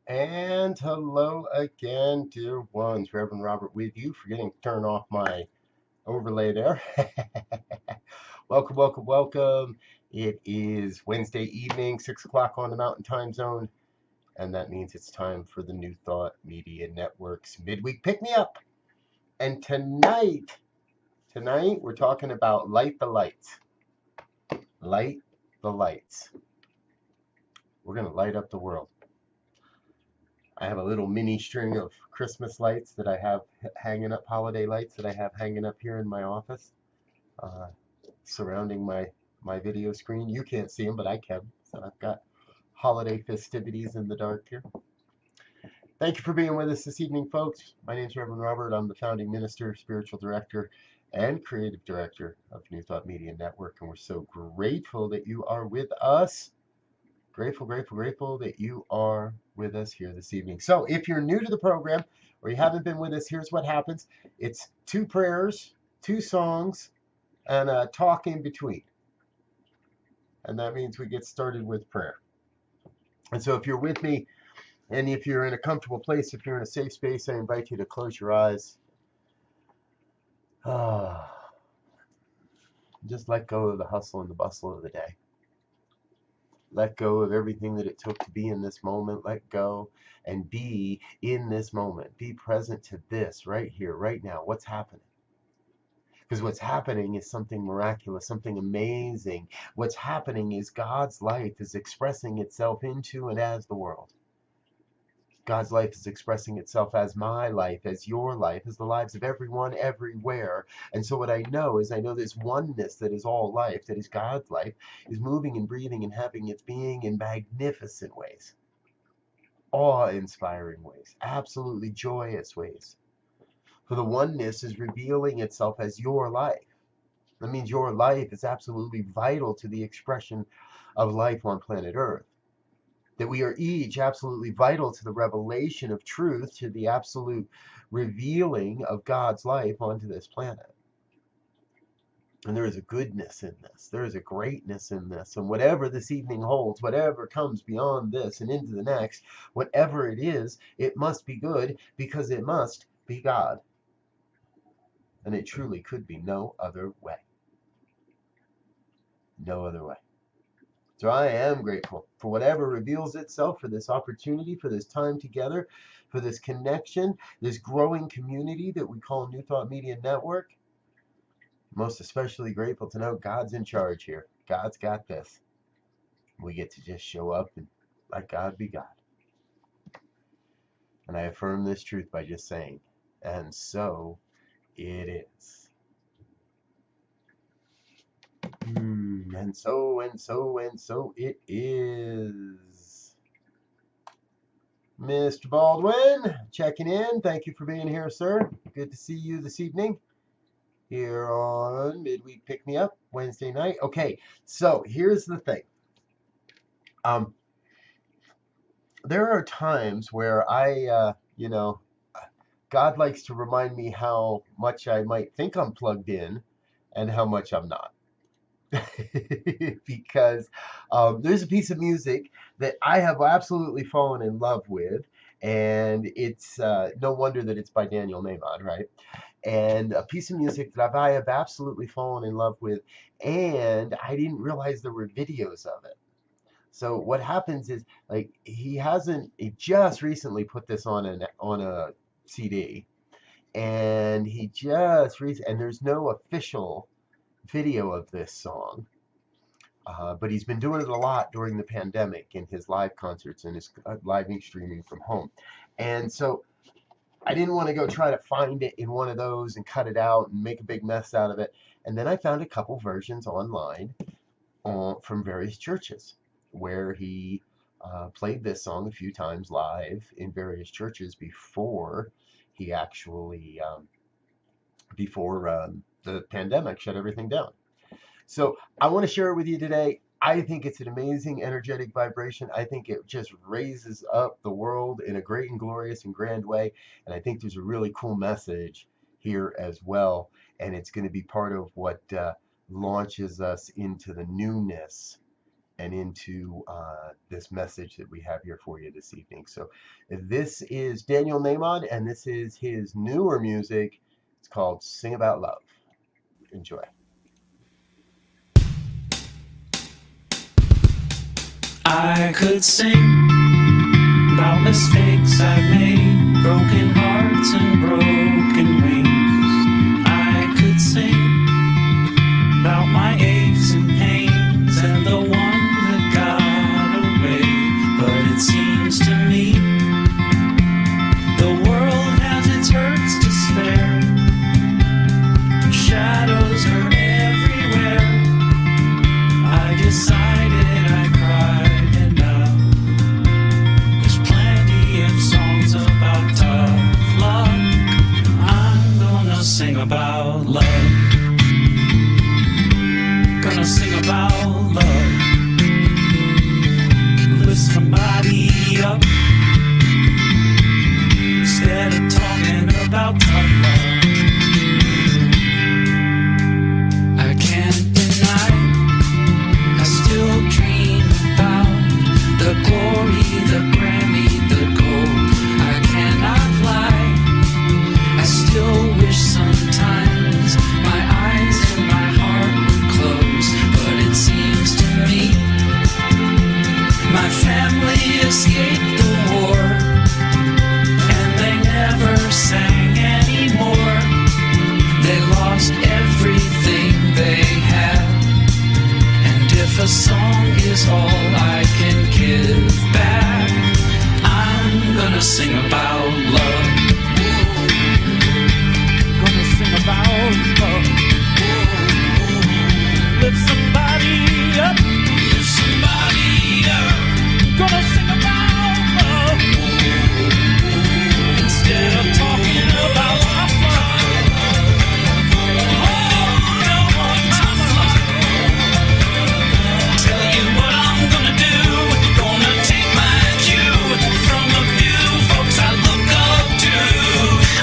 And hello again, dear ones. Reverend Robert with you, forgetting to turn off my overlay there. Welcome, welcome, welcome. It is Wednesday evening, 6 o'clock on the Mountain Time Zone, and that means it's time for the New Thought Media Network's Midweek Pick Me Up. And tonight we're talking about Light the Lights. Light the Lights. We're going to light up the world. I have a little mini string of Christmas lights that I have hanging up, holiday lights that I have hanging up here in my office, uh, surrounding my video screen. You can't see them, but I can. So I've got holiday festivities in the dark here. Thank you for being with us this evening, folks. My name is Reverend Robert. I'm the founding minister, spiritual director, and creative director of New Thought Media Network, and we're so grateful that you are with us. Grateful, grateful, grateful that you are with us here this evening. So if you're new to the program or you haven't been with us, here's what happens. It's 2 prayers, 2 songs, and a talk in between. And that means we get started with prayer. And so if you're with me, and if you're in a comfortable place, if you're in a safe space, I invite you to close your eyes. Just let go of the hustle and the bustle of the day. Let go of everything that it took to be in this moment. Let go and be in this moment. Be present to this right here, right now. What's happening? Because what's happening is something miraculous, something amazing. What's happening is God's life is expressing itself into and as the world. God's life is expressing itself as my life, as your life, as the lives of everyone, everywhere. And so what I know is this oneness that is all life, that is God's life, is moving and breathing and having its being in magnificent ways, awe-inspiring ways, absolutely joyous ways. For the oneness is revealing itself as your life. That means your life is absolutely vital to the expression of life on planet Earth. That we are each absolutely vital to the revelation of truth, to the absolute revealing of God's life onto this planet. And there is a goodness in this. There is a greatness in this. And whatever this evening holds, whatever comes beyond this and into the next, whatever it is, it must be good because it must be God. And it truly could be no other way. No other way. So I am grateful for whatever reveals itself, for this opportunity, for this time together, for this connection, this growing community that we call New Thought Media Network. Most especially grateful to know God's in charge here. God's got this. We get to just show up and let God be God. And I affirm this truth by just saying, and so it is. And so it is. Mr. Baldwin, checking in. Thank you for being here, sir. Good to see you this evening here on Midweek Pick Me Up Wednesday night. Okay, so here's the thing. There are times where God likes to remind me how much I might think I'm plugged in and how much I'm not. Because there's a piece of music that I have absolutely fallen in love with, and it's no wonder that it's by Daniel Nahmod, right? And a piece of music that I have absolutely fallen in love with, and I didn't realize there were videos of it. So what happens is, like, he just recently put this on a CD, and and there's no official video of this song. But he's been doing it a lot during the pandemic in his live concerts and his live streaming from home. And so I didn't want to go try to find it in one of those and cut it out and make a big mess out of it. And then I found a couple versions online from various churches where he played this song a few times live in various churches before he actually, before the pandemic shut everything down. So I want to share it with you today. I think it's an amazing energetic vibration. I think it just raises up the world in a great and glorious and grand way. And I think there's a really cool message here as well. And it's going to be part of what launches us into the newness and into this message that we have here for you this evening. So this is Daniel Nahmod, and this is his newer music. It's called Sing About Love. Enjoy. I could sing about mistakes I've made, broken hearts and broken wings. I could sing about my aches and pains and the one that got away. But it seems to me the world has its hurts to spare. Shadows are everywhere. I decided I cried enough. There's plenty of songs about tough love. I'm gonna sing about love. Gonna sing about love. Lift somebody up instead of talking about tough love. I can't deny I still dream about the glory, the Grammy, the gold. I cannot lie, I still wish sometimes my eyes and my heart would close. But it seems to me my family escaped the war, and they never sang anymore. They lost everything they had, and if a song is all I can give back, I'm gonna sing about love. Gonna sing about love. Lift somebody up. Lift somebody up. Gonna sing about love instead of talking about tough love. Tell you what I'm gonna do. Gonna take my cue from a few folks I look up to.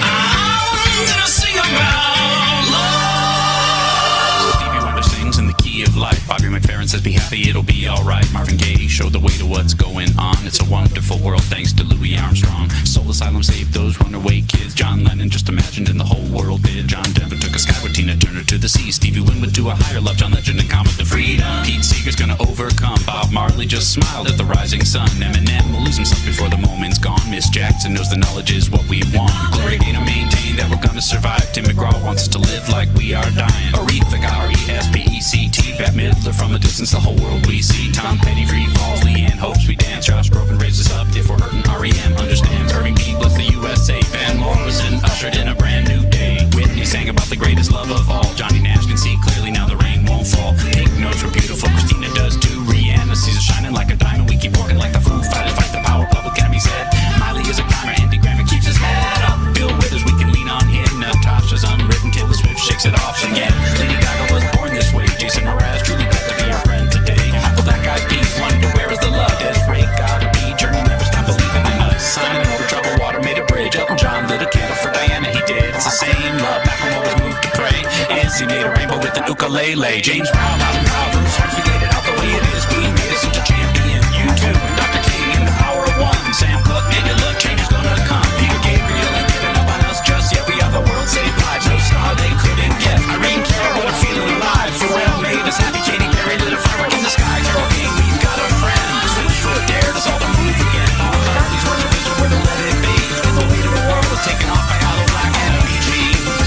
I'm gonna sing about love. Stevie Wonder sings in the key of life. Bobby McFerrin says be happy, it'll be alright. Marvin Gaye showed the way to what's going on. It's a wonderful world thanks to Louis Armstrong. Soul Asylum saved those runaway kids. John Lennon just imagined and the whole world did. John Denver took a skyward, Tina Turner to the sea. Stevie Winwood to a higher love. John Legend and Comet to freedom. Pete Seeger's gonna overcome. Bob Marley just smiled at the rising sun. Eminem will lose himself before the moment's gone. Miss Jackson knows the knowledge is what we want. Gloria Gaynor maintain that we're gonna survive. Tim McGraw wants us to live like we are dying. Aretha got R-E-S-P-E-C-T. Bette Midler from a distance, the whole world we see. Tom Petty free falls. Leanne hopes we dance. Josh Groban raises up if we're hurting. R.E.M. understands. Irving P bless the USA. Van Morrison ushered in a brand new day. Whitney sang about the greatest love of all. Johnny Nash can see clearly now the rain won't fall. Pink notes were beautiful. Christina does too. Rihanna sees us shining like a diamond. We keep walking like the Foo Fighters. Fight the power. Public Enemy's head. Miley is a climber. Andy Grammer keeps his head up. Bill Withers we can lean on him. Natasha's unwritten. Taylor Swift shakes it off. And yeah, Lady Gaga was born this way. Jason Mraz truly got to be our friend today. The Black Eyed Peas wonder where is the love. Desiree gotta be. Journey never stop believing in us. Simon over troubled water made a bridge. Elton John lit a candle for Diana. He did. It's the same love. Macklemore was moved to pray. Izzy made a rainbow with an ukulele. James Brown out and proud. Bruce Springsteen made it out the way it is. Queen made us into champion. You too. Dr. King and the power of one. Sam Cooke made it look. Change is gonna come. Peter Gabriel ain't giving up on us just yet. We are the world saved lives. No star they couldn't get. Irene Cara, what a feeling alive. Pharrell made us happy. Katy Perry lit a firework in the sky. Carole King, we've got a friend. Switchfoot dared us all to move again. All the Harleys were the vision where to let it be. And the weight of the world was taken off by Hollow Black and PG.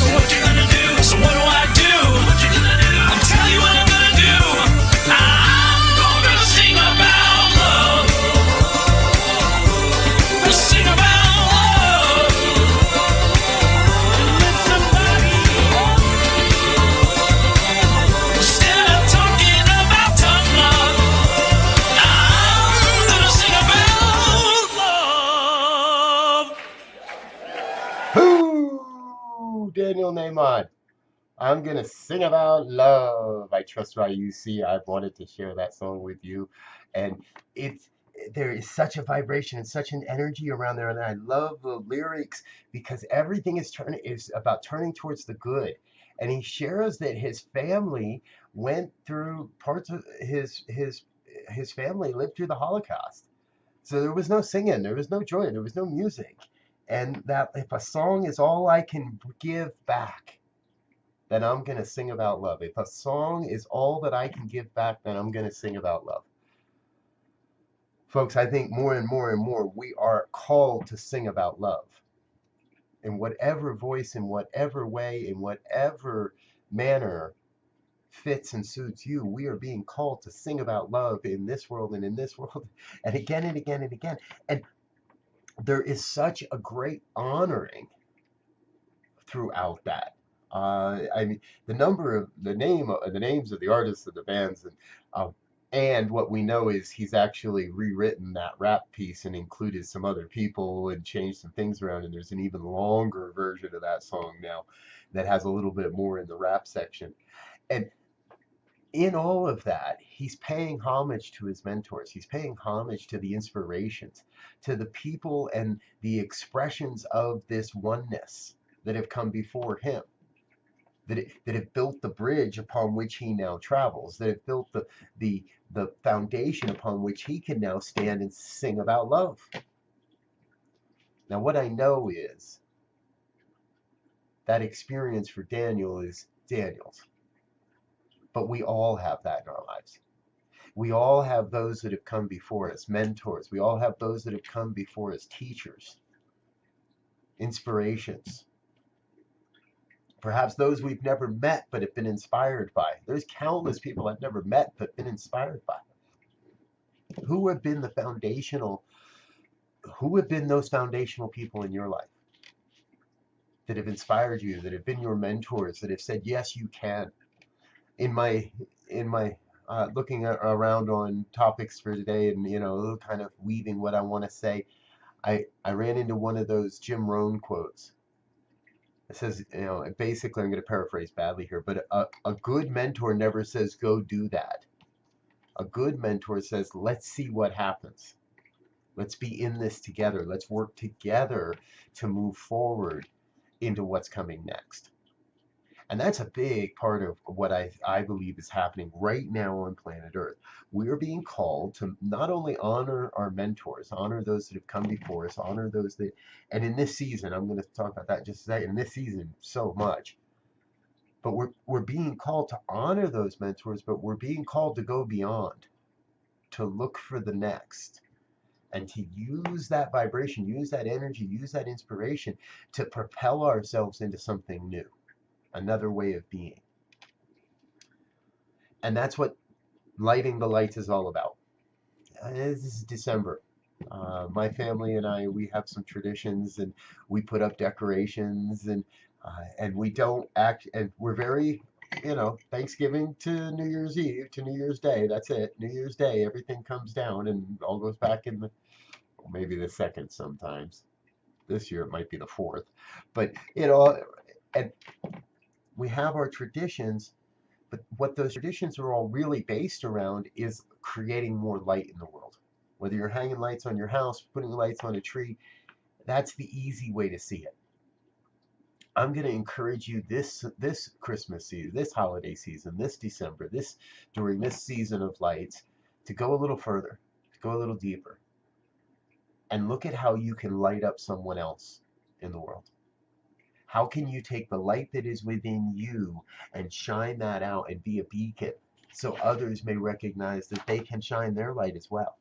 So what you gonna do? So what do I do? What you gonna do? I'll tell you what I'm gonna do. I'm gonna sing about love. We'll sing about love. Lift somebody up instead of talking about tough love. I'm gonna sing about love. Whoo! Daniel Nahmod. I'm gonna sing about love. I trust YUC. I've wanted to share that song with you, and there is such a vibration and such an energy around there, and I love the lyrics because everything is about turning towards the good. And he shares that his family went through parts of his his family lived through the Holocaust. So there was no singing, there was no joy, there was no music. And that if a song is all I can give back, then I'm going to sing about love. If a song is all that I can give back, then I'm going to sing about love. Folks, I think more and more and more we are called to sing about love. In whatever voice, in whatever way, in whatever manner fits and suits you, we are being called to sing about love in this world and in this world and again and again and again. And there is such a great honoring throughout that. I mean, the names of the artists of the bands, and what we know is he's actually rewritten that rap piece and included some other people and changed some things around. And there's an even longer version of that song now that has a little bit more in the rap section. And in all of that, he's paying homage to his mentors. He's paying homage to the inspirations, to the people and the expressions of this oneness that have come before him, that have built the bridge upon which he now travels, that have built the foundation upon which he can now stand and sing about love. Now, what I know is that experience for Daniel is Daniel's. But we all have that in our lives. We all have those that have come before us, mentors. We all have those that have come before us, teachers, inspirations. Perhaps those we've never met but have been inspired by. There's countless people I've never met but been inspired by. Who have been those foundational people in your life that have inspired you, that have been your mentors, that have said, yes, you can? In my looking around on topics for today and, kind of weaving what I want to say, I ran into one of those Jim Rohn quotes. It says, basically, I'm going to paraphrase badly here, but a good mentor never says, go do that. A good mentor says, let's see what happens. Let's be in this together. Let's work together to move forward into what's coming next. And that's a big part of what I believe is happening right now on planet Earth. We are being called to not only honor our mentors, honor those that have come before us, honor those that, and in this season, I'm going to talk about that just a second, in this season so much, but we're being called to honor those mentors, but we're being called to go beyond, to look for the next, and to use that vibration, use that energy, use that inspiration to propel ourselves into something new. Another way of being. And that's what lighting the lights is all about. This is December. My family and I, we have some traditions, and we put up decorations, and we don't act, and we're very, Thanksgiving to New Year's Eve to New Year's Day. That's it. New Year's Day, everything comes down and all goes back in maybe the second sometimes. This year it might be the fourth, but and we have our traditions, but what those traditions are all really based around is creating more light in the world. Whether you're hanging lights on your house, putting lights on a tree, that's the easy way to see it. I'm going to encourage you this Christmas season, this holiday season, this December, during this season of lights, to go a little further, to go a little deeper, and look at how you can light up someone else in the world. How can you take the light that is within you and shine that out and be a beacon so others may recognize that they can shine their light as well?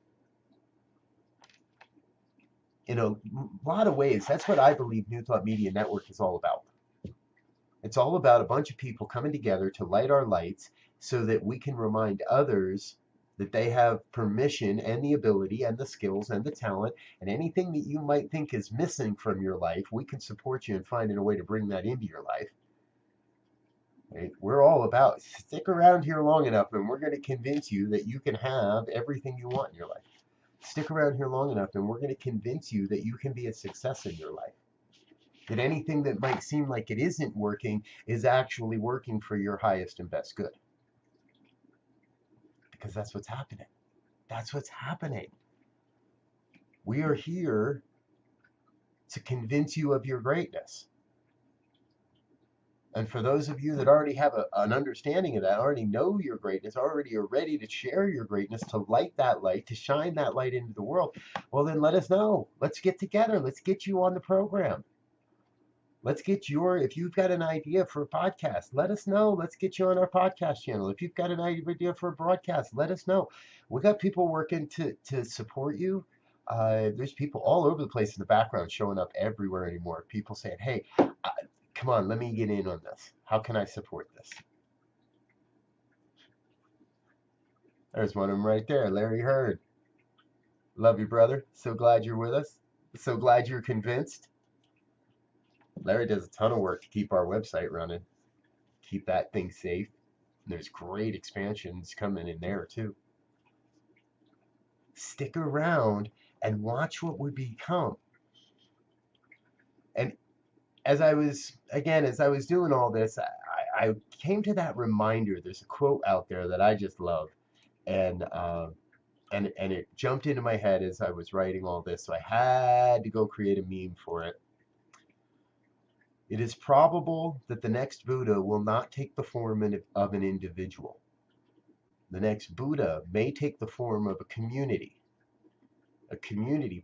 In a lot of ways, that's what I believe New Thought Media Network is all about. It's all about a bunch of people coming together to light our lights so that we can remind others that they have permission and the ability and the skills and the talent, and anything that you might think is missing from your life, we can support you in finding a way to bring that into your life. Right? We're all about, stick around here long enough and we're going to convince you that you can have everything you want in your life. Stick around here long enough and we're going to convince you that you can be a success in your life. That anything that might seem like it isn't working is actually working for your highest and best good. Because that's what's happening. That's what's happening. We are here to convince you of your greatness. And for those of you that already have an understanding of that, already know your greatness, already are ready to share your greatness, to light that light, to shine that light into the world, well, then let us know. Let's get together. Let's get you on the program. Let's get if you've got an idea for a podcast, let us know. Let's get you on our podcast channel. If you've got an idea for a broadcast, let us know. We got people working to support you. There's people all over the place in the background showing up everywhere anymore. People saying, hey, come on, let me get in on this. How can I support this? There's one of them right there, Larry Hurd. Love you, brother. So glad you're with us. So glad you're convinced. Larry does a ton of work to keep our website running, keep that thing safe. And there's great expansions coming in there too. Stick around and watch what we become. And as I was doing all this, I came to that reminder. There's a quote out there that I just love, and it jumped into my head as I was writing all this, so I had to go create a meme for it. It is probable that the next Buddha will not take the form of an individual. The next Buddha may take the form of a community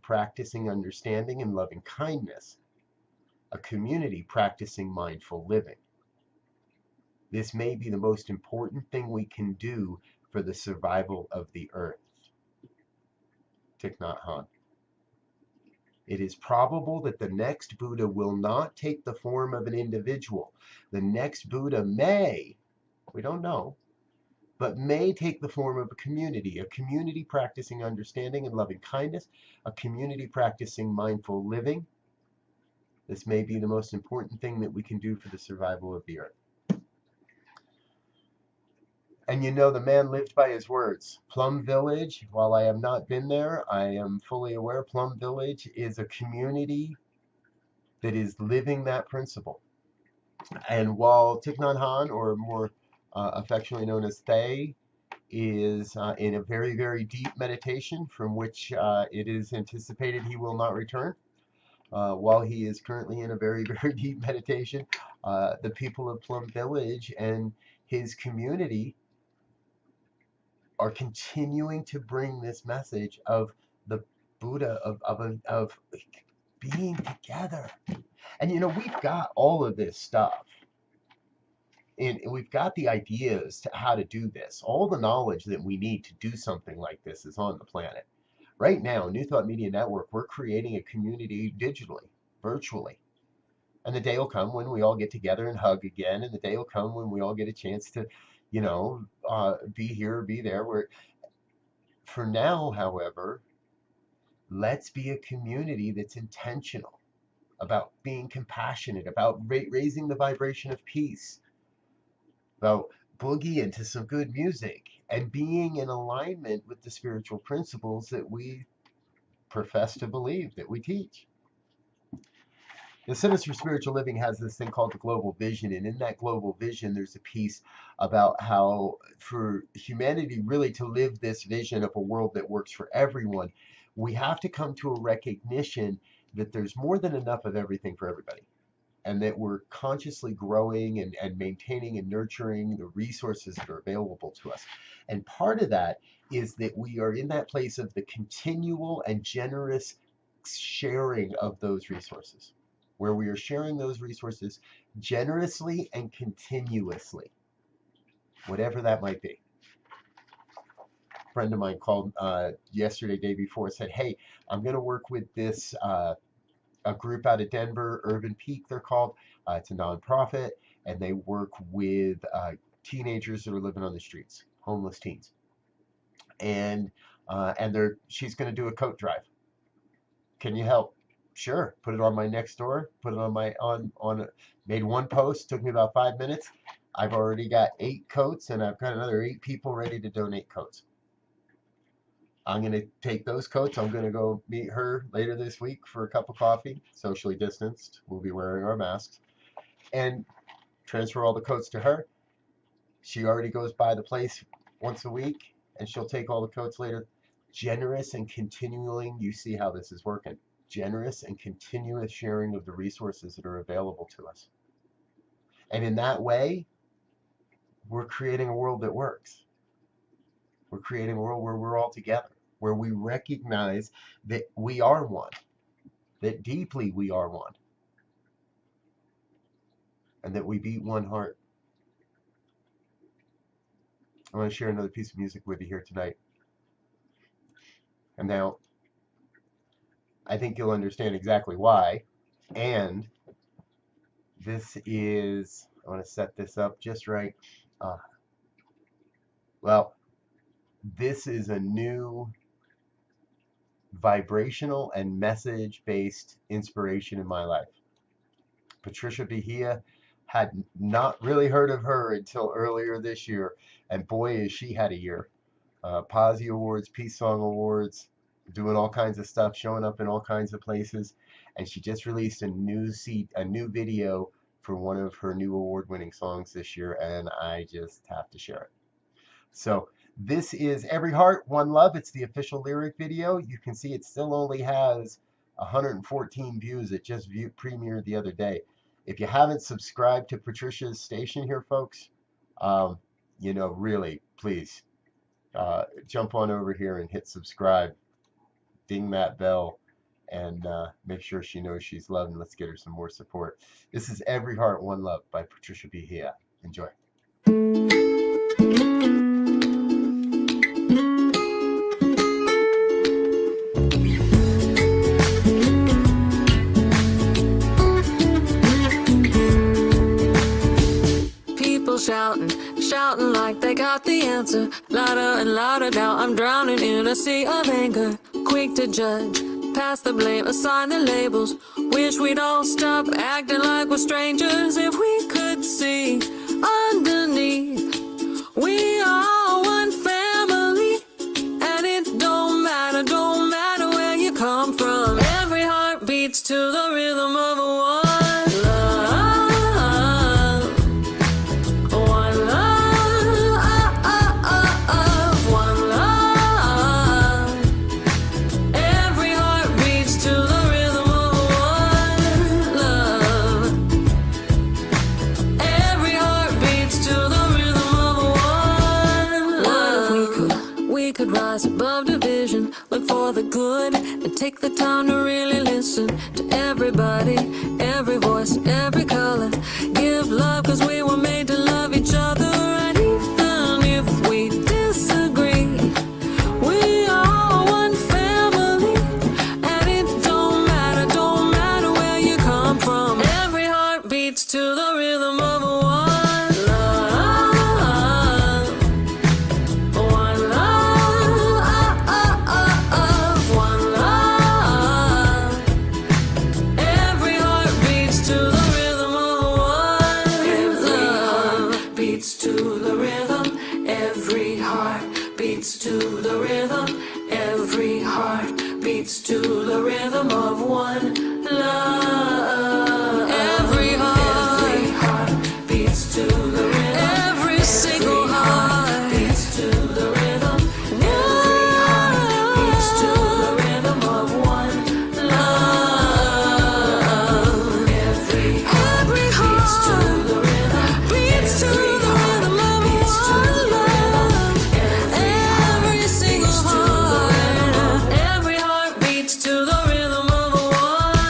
practicing understanding and loving kindness, a community practicing mindful living. This may be the most important thing we can do for the survival of the earth. Thich Nhat Hanh. It is probable that the next Buddha will not take the form of an individual. The next Buddha may, we don't know, but may take the form of a community practicing understanding and loving kindness, a community practicing mindful living. This may be the most important thing that we can do for the survival of the earth. And you know, the man lived by his words. Plum Village, while I have not been there, I am fully aware Plum Village is a community that is living that principle. And while Thich Nhat Hanh, or more affectionately known as Thay, is in a very, very deep meditation from which it is anticipated he will not return, while he is currently in a very, very deep meditation, the people of Plum Village and his community are continuing to bring this message of the Buddha, of being together. And you know, we've got all of this stuff. And we've got the ideas to how to do this. All the knowledge that we need to do something like this is on the planet. Right now, New Thought Media Network, we're creating a community digitally, virtually. And the day will come when we all get together and hug again. And the day will come when we all get a chance to, be here, be there. For now, however, let's be a community that's intentional about being compassionate, about raising the vibration of peace, about boogie into some good music, and being in alignment with the spiritual principles that we profess to believe, that we teach. The Centers for Spiritual Living has this thing called the Global Vision, and in that Global Vision, there's a piece about how for humanity really to live this vision of a world that works for everyone, we have to come to a recognition that there's more than enough of everything for everybody, and that we're consciously growing and maintaining and nurturing the resources that are available to us. And part of that is that we are in that place of the continual and generous sharing of those resources, where we are sharing those resources generously and continuously, whatever that might be. A friend of mine called yesterday, day before, said, hey, I'm going to work with this a group out of Denver, Urban Peak they're called. It's a nonprofit, and they work with teenagers that are living on the streets, homeless teens. And she's going to do a coat drive. Can you help? Sure. Put it on my next door. Put it on my made one post. Took me about 5 minutes. I've already got 8 coats, and I've got another 8 people ready to donate coats. I'm going to take those coats. I'm going to go meet her later this week for a cup of coffee, socially distanced. We'll be wearing our masks, and transfer all the coats to her. She already goes by the place once a week, and she'll take all the coats later. Generous and continuing, you see how this is working. Generous and continuous sharing of the resources that are available to us. And in that way, we're creating a world that works. We're creating a world where we're all together, where we recognize that we are one, that deeply we are one, and that we beat one heart. I want to share another piece of music with you here tonight. And now, I think you'll understand exactly why. And this is, I want to set this up just right. Well, this is a new vibrational and message-based inspiration in my life. Patricia Bahia, had not really heard of her until earlier this year, and boy, has she had a year. Posy Awards, Peace Song Awards, doing all kinds of stuff, showing up in all kinds of places, and she just released a new video for one of her new award-winning songs this year, and I just have to share it. So this is Every Heart, One Love. It's the official lyric video. You can see it still only has 114 views. It just premiered the other day. If you haven't subscribed to Patricia's station here, folks, you know, really, please jump on over here and hit subscribe, ding that bell, and make sure she knows she's loved, and let's get her some more support. This is Every Heart, One Love by Patricia Bahia. Enjoy. Shouting like they got the answer. Louder and louder now, I'm drowning in a sea of anger. Quick to judge, pass the blame, assign the labels. Wish we'd all stop acting like we're strangers. If we could see underneath, we are one family. And it don't matter where you come from. Every heart beats to the rhythm of a one. Above division, look for the good, and take the time to really listen to everybody, every voice, every color. Give love, cause we were made to love each other. And even if we disagree, we are one family. And it don't matter where you come from. Every heart beats to the rhythm of a one. To the rhythm, every heart beats to the rhythm of one love. Every heart beats to the rhythm. Every single heart beats to the rhythm. Every heart beats to the rhythm of one love. Every heart beats to the rhythm. Beats to the rhythm of one love. Every heart beats to the rhythm of a one.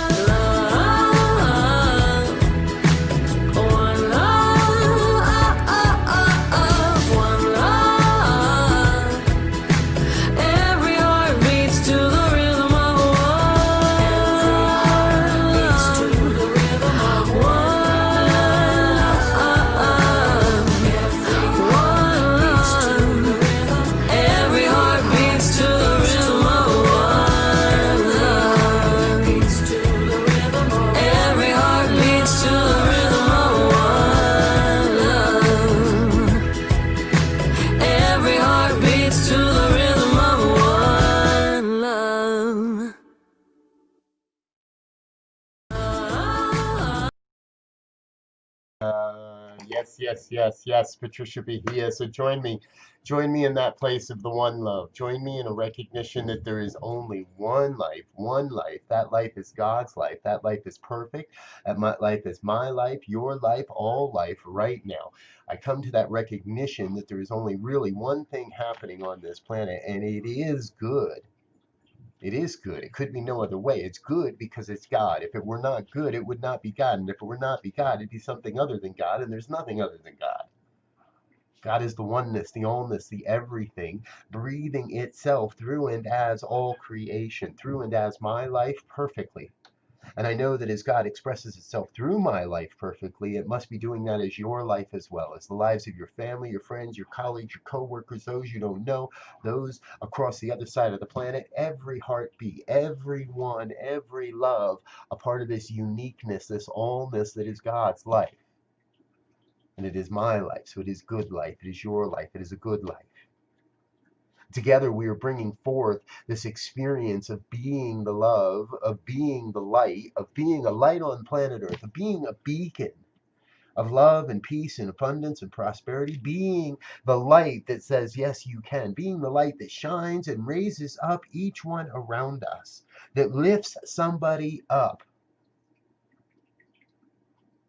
Yes, yes, yes, yes, Patricia Bahia. So join me. Join me in that place of the one love. Join me in a recognition that there is only one life, one life. That life is God's life. That life is perfect. Life is my life, your life, all life right now. I come to that recognition that there is only really one thing happening on this planet, and it is good. It is good. It could be no other way. It's good because it's God. If it were not good, it would not be God. And if it were not be God, it'd be something other than God. And there's nothing other than God. God is the oneness, the allness, the everything, breathing itself through and as all creation, through and as my life perfectly. And I know that as God expresses itself through my life perfectly, it must be doing that as your life as well, as the lives of your family, your friends, your colleagues, your co-workers, those you don't know, those across the other side of the planet, every heartbeat, everyone, every love, a part of this uniqueness, this allness that is God's life. And it is my life, so it is good life, it is your life, it is a good life. Together we are bringing forth this experience of being the love, of being the light, of being a light on planet Earth, of being a beacon of love and peace and abundance and prosperity, being the light that says, yes, you can, being the light that shines and raises up each one around us, that lifts somebody up.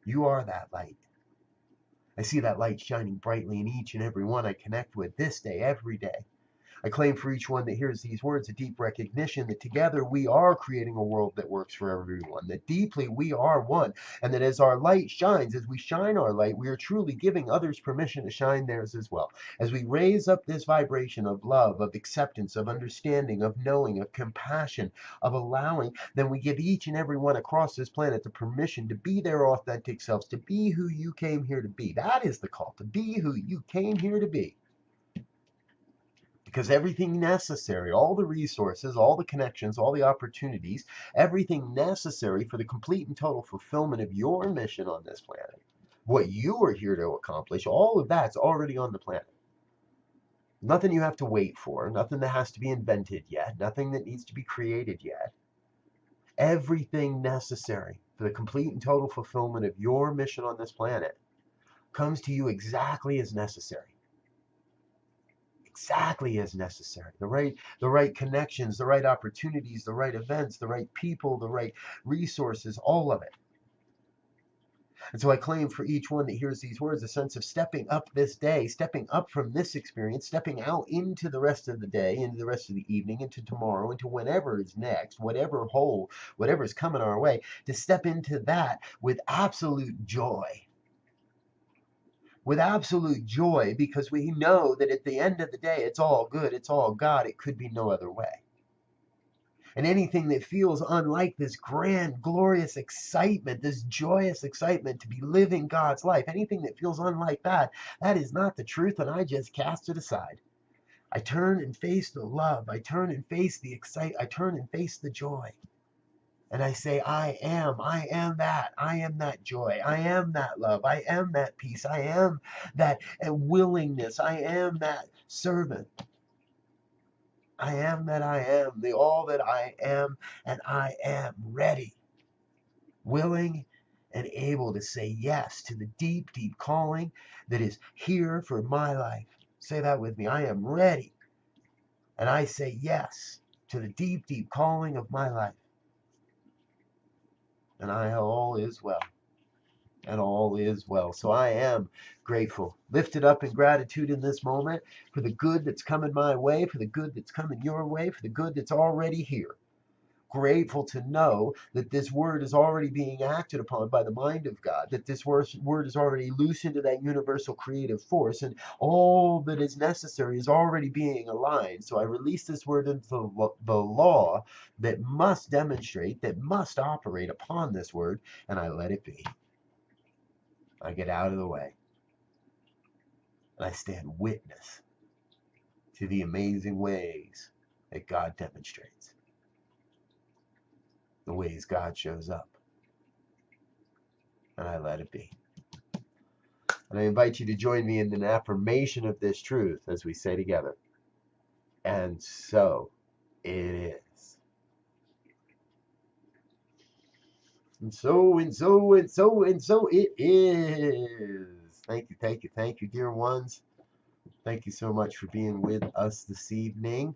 You are that light. I see that light shining brightly in each and every one I connect with this day, every day. I claim for each one that hears these words a deep recognition that together we are creating a world that works for everyone, that deeply we are one, and that as our light shines, as we shine our light, we are truly giving others permission to shine theirs as well. As we raise up this vibration of love, of acceptance, of understanding, of knowing, of compassion, of allowing, then we give each and every one across this planet the permission to be their authentic selves, to be who you came here to be. That is the call, to be who you came here to be. Because everything necessary, all the resources, all the connections, all the opportunities, everything necessary for the complete and total fulfillment of your mission on this planet, what you are here to accomplish, all of that's already on the planet. Nothing you have to wait for, nothing that has to be invented yet, nothing that needs to be created yet. Everything necessary for the complete and total fulfillment of your mission on this planet comes to you exactly as necessary. Exactly as necessary. The right connections, the right opportunities, the right events, the right people, the right resources, all of it. And so I claim for each one that hears these words a sense of stepping up this day, stepping up from this experience, stepping out into the rest of the day, into the rest of the evening, into tomorrow, into whenever is next, whatever is coming our way, to step into that with absolute joy. With absolute joy, because we know that at the end of the day, it's all good, it's all God, it could be no other way. And anything that feels unlike this grand, glorious excitement, this joyous excitement to be living God's life, anything that feels unlike that, that is not the truth, and I just cast it aside. I turn and face the love, I turn and face the I turn and face the joy. And I say, I am that. I am that joy. I am that love. I am that peace. I am that willingness. I am that servant. I am that I am, the all that I am, and I am ready, willing, and able to say yes to the deep, deep calling that is here for my life. Say that with me. I am ready, and I say yes to the deep, deep calling of my life. And all is well. And all is well. So I am grateful, lifted up in gratitude in this moment for the good that's coming my way, for the good that's coming your way, for the good that's already here. Grateful to know that this word is already being acted upon by the mind of God, that this word is already loose into that universal creative force, and all that is necessary is already being aligned. So I release this word into the law that must demonstrate, that must operate upon this word, and I let it be. I get out of the way, and I stand witness to the amazing ways that God demonstrates, the ways God shows up, and I let it be. And I invite you to join me in an affirmation of this truth as we say together, and so it is. And so it is. Thank you, thank you, thank you, dear ones. Thank you so much for being with us this evening.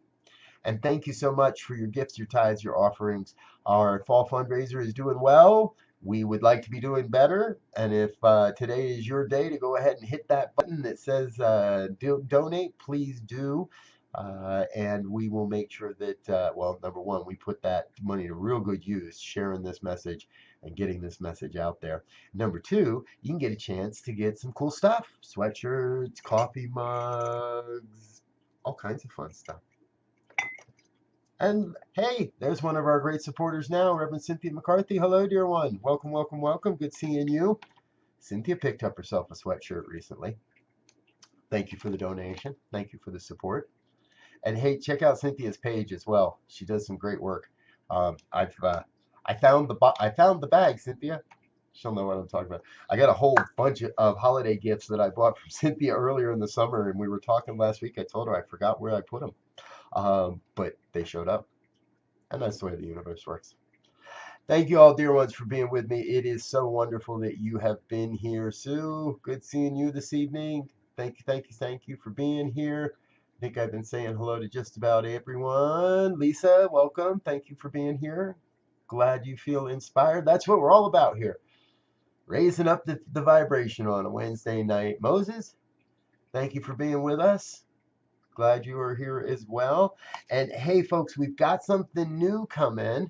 And thank you so much for your gifts, your tithes, your offerings. Our fall fundraiser is doing well. We would like to be doing better. And if today is your day to go ahead and hit that button that says donate, please do. And we will make sure that, well, number one, we put that money to real good use, sharing this message and getting this message out there. Number two, you can get a chance to get some cool stuff, sweatshirts, coffee mugs, all kinds of fun stuff. And hey, there's one of our great supporters now, Reverend Cynthia McCarthy. Hello, dear one. Welcome, welcome, welcome. Good seeing you. Cynthia picked up herself a sweatshirt recently. Thank you for the donation. Thank you for the support. And hey, check out Cynthia's page as well. She does some great work. I found the bag, Cynthia. She'll know what I'm talking about. I got a whole bunch of holiday gifts that I bought from Cynthia earlier in the summer, and we were talking last week. I told her I forgot where I put them. But they showed up, and that's the way the universe works. Thank you all, dear ones, for being with me. It is so wonderful that you have been here. Sue, good seeing you this evening. Thank you, thank you, thank you for being here. I think I've been saying hello to just about everyone. Lisa, welcome. Thank you for being here. Glad you feel inspired. That's what we're all about here. Raising up the vibration on a Wednesday night. Moses, thank you for being with us. Glad you are here as well. And hey, folks, we've got something new coming.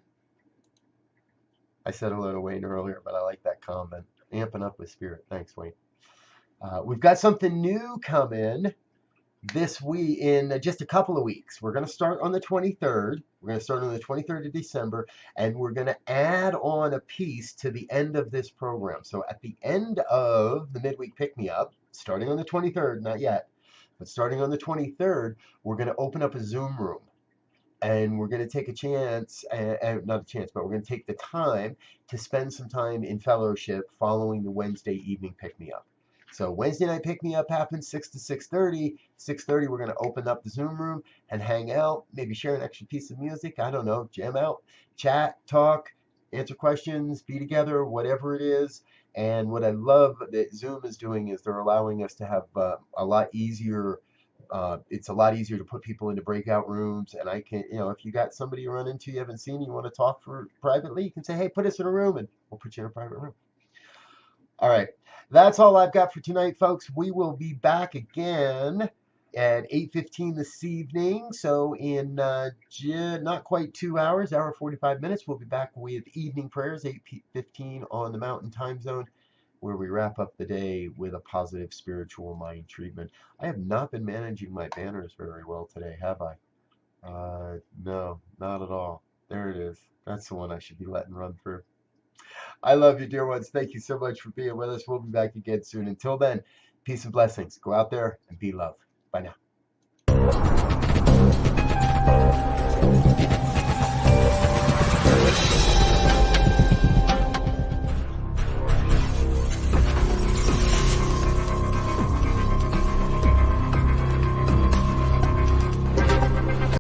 I said hello to Wayne earlier, but I like that comment. Amping up with spirit. Thanks, Wayne. We've got something new coming this week in just a couple of weeks. We're going to start on the 23rd. We're going to start on the 23rd of December, and we're going to add on a piece to the end of this program. So at the end of the midweek pick-me-up, starting on the 23rd, not yet, but starting on the 23rd, we're going to open up a Zoom room. And we're going to take a chance, not a chance, but we're going to take the time to spend some time in fellowship following the Wednesday evening pick-me-up. So Wednesday night pick-me-up happens 6 to 6:30. 6:30, we're going to open up the Zoom room and hang out, maybe share an extra piece of music. I don't know, jam out, chat, talk, answer questions, be together, whatever it is. And what I love that Zoom is doing is they're allowing us to have a lot easier. It's a lot easier to put people into breakout rooms. And I can, if you got somebody you run into you haven't seen, you want to talk for privately, you can say, hey, put us in a room, and we'll put you in a private room. All right. That's all I've got for tonight, folks. We will be back again at 8:15 this evening. So in not quite 2 hours, hour 45 minutes, we'll be back with evening prayers, 8:15 on the Mountain Time Zone, where we wrap up the day with a positive spiritual mind treatment. I have not been managing my banners very well today, have I? No, not at all. There it is. That's the one I should be letting run through. I love you, dear ones. Thank you so much for being with us. We'll be back again soon. Until then, peace and blessings. Go out there and be love. Bye now.